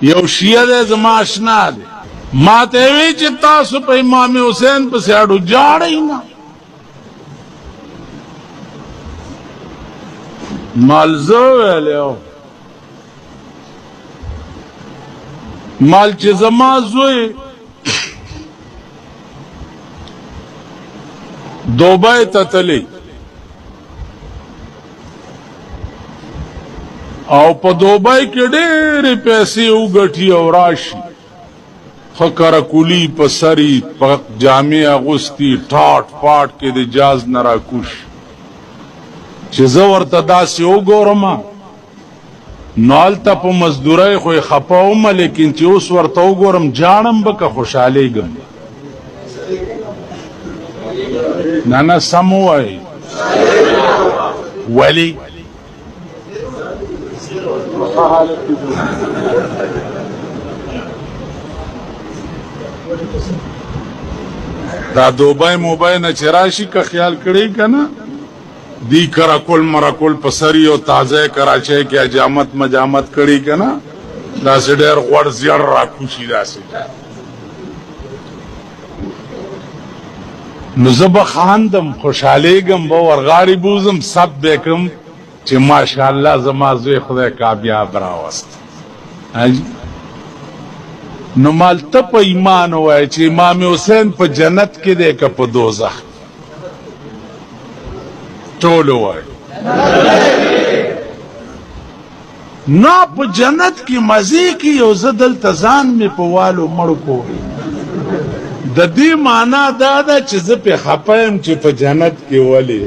یو شیعه دی زما اشنا دی ما ته وی چې تاسو په امام حسین پسې اډو جاړئ نه مال زه ویلی مال چې زما زوی دوبۍ ته تللی او په دوبۍ کې ډېرې پیسې وګټي او راشي ښه کرکولي په سري په جامې اغوستي ټاټ پاټ کې د جاز نه راکوش چې زه ورته داسې وګورم نو هلته په مزدورۍ خو یې خفه ومه لیکن چې اوس ورته وګورم جاړم به که خوشحالېږم نه نه سم ووایي ولې دا دوبۍ موبۍ نه چې راشي که خیال کړی که نه دی کراکل مراکل په سري او تازه کراچۍ کې حجامت مجامت کړي که نه داسې ډېر غوړ زیړ راکوشي داسې نو زه به خاندم خوشحالېږم به ورغاړې بوزم سب به کړم چې ماشاءالله زما زوی خدای کامیاب راوست نو مال ته په ایمان ووایه چې امام حسین په جنت کې دی که په دوزخ ټول ووایه نه په جنت کې مزې کې یو زه دلته ځان مې په والو مړ کو د دې معنا دا ده چې زه پې خفه یم چې په جنت کې ولې